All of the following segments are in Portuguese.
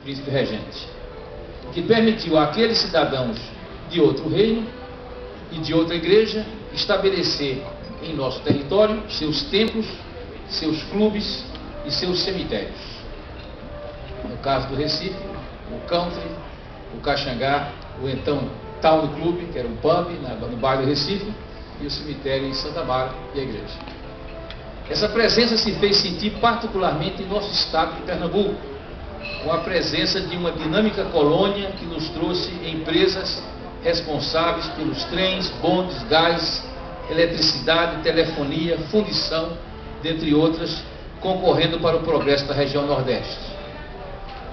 príncipe regente, que permitiu àqueles cidadãos de outro reino e de outra igreja estabelecer em nosso território seus templos, seus clubes e seus cemitérios. No caso do Recife, o Country, o Caxangá, o então Town Club, que era um pub no bairro do Recife, e o cemitério em Santa Mara e a igreja. Essa presença se fez sentir particularmente em nosso estado de Pernambuco, com a presença de uma dinâmica colônia que nos trouxe empresas responsáveis pelos trens, bondes, gás, eletricidade, telefonia, fundição, dentre outras, concorrendo para o progresso da região Nordeste.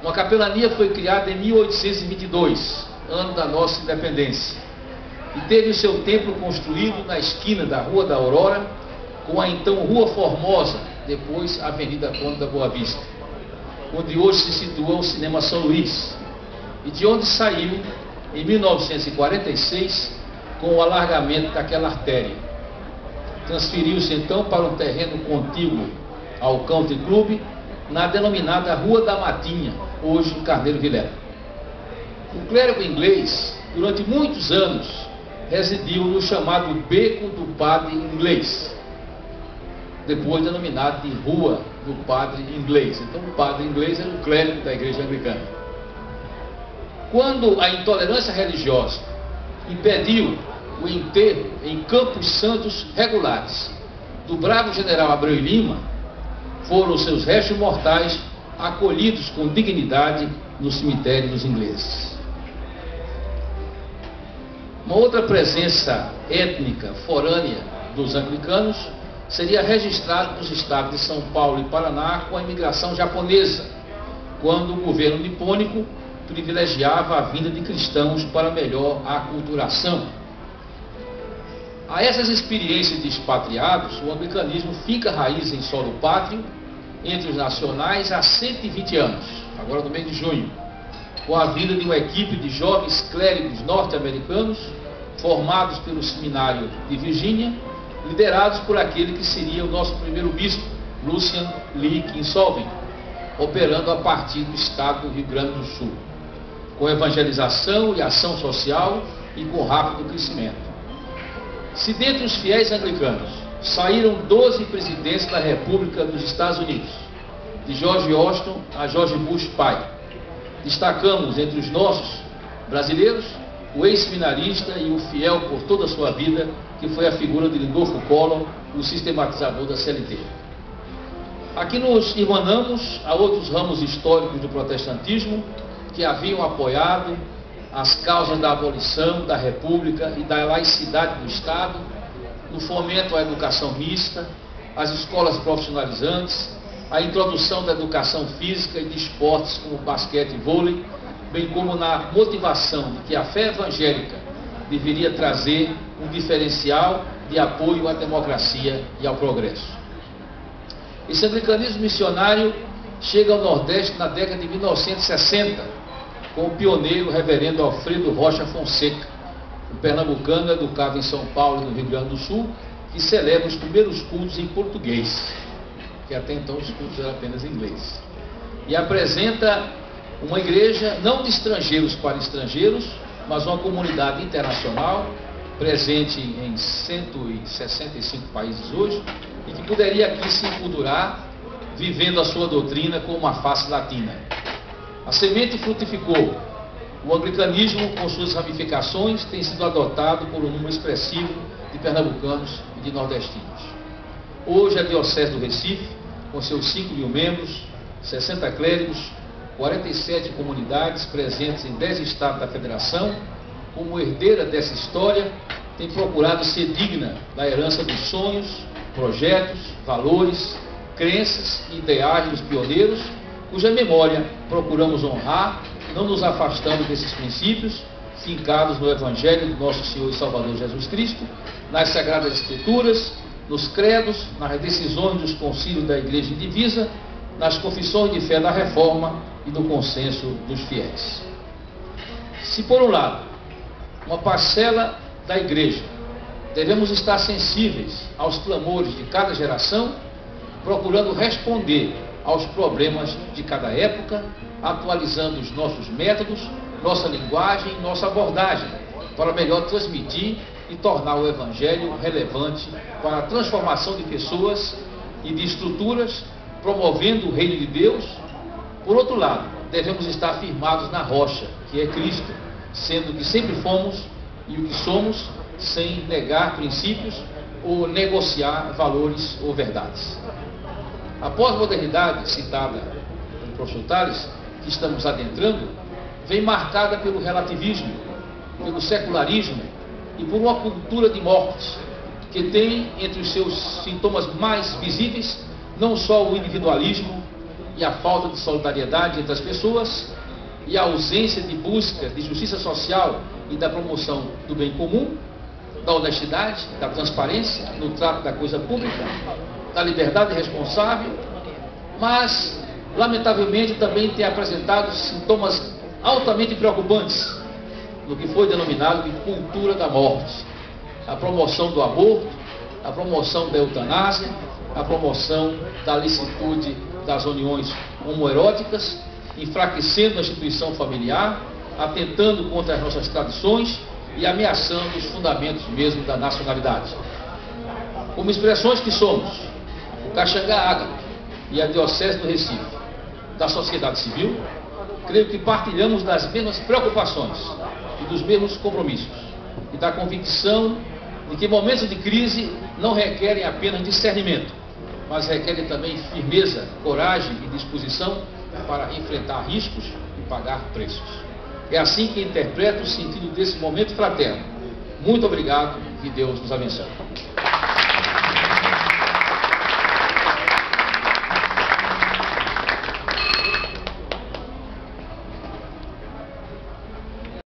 Uma capelania foi criada em 1822, ano da nossa independência, e teve o seu templo construído na esquina da Rua da Aurora, com a então Rua Formosa, depois Avenida Conde da Boa Vista, onde hoje se situa o Cinema São Luís, e de onde saiu, em 1946, com o alargamento daquela artéria. Transferiu-se então para um terreno contíguo ao Country Club, na denominada Rua da Matinha, hoje Carneiro Vilela. O clérigo inglês, durante muitos anos, residiu no chamado Beco do Padre Inglês, depois denominado de Rua do Padre Inglês. Então o Padre Inglês era o clérigo da Igreja Anglicana. Quando a intolerância religiosa impediu o enterro em Campos Santos regulares do bravo general Abreu e Lima, foram seus restos mortais acolhidos com dignidade no cemitério dos ingleses. Uma outra presença étnica forânea dos anglicanos seria registrada nos estados de São Paulo e Paraná com a imigração japonesa, quando o governo nipônico privilegiava a vinda de cristãos para melhor aculturação. A essas experiências de expatriados, o anglicanismo fica raiz em solo pátrio entre os nacionais há 120 anos, agora no mês de junho, com a vinda de uma equipe de jovens clérigos norte-americanos formados pelo seminário de Virgínia, liderados por aquele que seria o nosso primeiro bispo, Lucian Lee Kinsolving, operando a partir do estado do Rio Grande do Sul, com evangelização e ação social e com rápido crescimento. Se dentre os fiéis anglicanos saíram 12 presidentes da República dos Estados Unidos, de George Washington a George Bush pai, destacamos entre os nossos brasileiros o ex-seminarista e o fiel por toda a sua vida, que foi a figura de Lindolfo Collor, o sistematizador da CLT. Aqui nos irmanamos a outros ramos históricos do protestantismo que haviam apoiado as causas da abolição da República e da laicidade do Estado, no fomento à educação mista, às escolas profissionalizantes, a introdução da educação física e de esportes como basquete e vôlei, bem como na motivação de que a fé evangélica deveria trazer um diferencial de apoio à democracia e ao progresso. Esse anglicanismo missionário chega ao Nordeste na década de 1960, com o pioneiro reverendo Alfredo Rocha Fonseca, um pernambucano educado em São Paulo e no Rio Grande do Sul, que celebra os primeiros cultos em português, que até então os cultos eram apenas em inglês, e apresenta uma igreja não de estrangeiros para estrangeiros, mas uma comunidade internacional, presente em 165 países hoje, e que poderia aqui se enculturar, vivendo a sua doutrina com uma face latina. A semente frutificou. O anglicanismo, com suas ramificações, tem sido adotado por um número expressivo de pernambucanos e de nordestinos. Hoje, a Diocese do Recife, com seus 5.000 membros, 60 clérigos, 47 comunidades presentes em 10 estados da federação, como herdeira dessa história, tem procurado ser digna da herança dos sonhos, projetos, valores, crenças e ideais dos pioneiros, cuja memória procuramos honrar, não nos afastando desses princípios, fincados no Evangelho do nosso Senhor e Salvador Jesus Cristo, nas Sagradas Escrituras, nos credos, nas decisões dos concílios da Igreja Indivisa, nas confissões de fé da Reforma e no consenso dos fiéis. Se, por um lado, uma parcela da Igreja, devemos estar sensíveis aos clamores de cada geração, procurando responder aos problemas de cada época, atualizando os nossos métodos, nossa linguagem, nossa abordagem, para melhor transmitir e tornar o Evangelho relevante para a transformação de pessoas e de estruturas, promovendo o reino de Deus. Por outro lado, devemos estar firmados na rocha, que é Cristo, sendo o que sempre fomos e o que somos, sem negar princípios ou negociar valores ou verdades. A pós-modernidade, citada pelo professor Tales, que estamos adentrando, vem marcada pelo relativismo, pelo secularismo e por uma cultura de morte, que tem entre os seus sintomas mais visíveis não só o individualismo e a falta de solidariedade entre as pessoas e a ausência de busca de justiça social e da promoção do bem comum, da honestidade, da transparência no trato da coisa pública, da liberdade responsável, mas, lamentavelmente, também tem apresentado sintomas altamente preocupantes no que foi denominado de cultura da morte, a promoção do aborto, a promoção da eutanásia, a promoção da licitude das uniões homoeróticas, enfraquecendo a instituição familiar, atentando contra as nossas tradições e ameaçando os fundamentos mesmo da nacionalidade. Como expressões que somos, o Caxangá Ágape e a Diocese do Recife, da sociedade civil, creio que partilhamos das mesmas preocupações e dos mesmos compromissos, e da convicção de que momentos de crise não requerem apenas discernimento, mas requerem também firmeza, coragem e disposição para enfrentar riscos e pagar preços. É assim que interpreto o sentido desse momento fraterno. Muito obrigado e Deus nos abençoe.